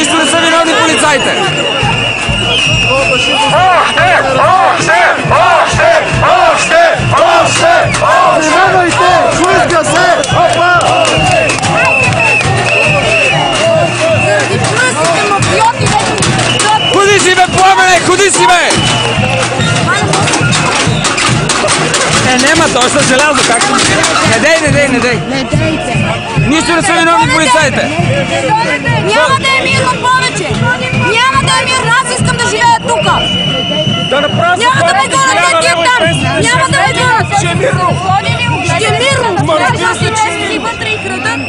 Нищо не са виновни полицаите! Внимавайте! Пуска се! Опа! Ходи си, бе, Пламене! Ходи си, бе! Нема, то ще желязо, както... Не дей! Нищо не са виновни полицаите! Няма да е мирно повече! Няма да е мирно! Аз искам да живея тук! Няма да ме гонят екип там! Няма да ме гонят! Ще е мирно! Ще е мирно! Аз ще чести вътре и крадат!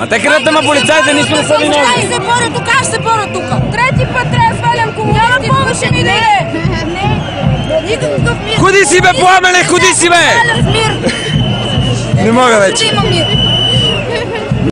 А те крадат, ама полицаите нищо не са виновни! Аз се боря тук, аз се боря тук! Трети път трябва да свалям комунисти! Няма повече ми да е! Никакъв мир! Ходи си, бе, Пламене! Ходи си, бе! Мир! Не мога вече! Има мир!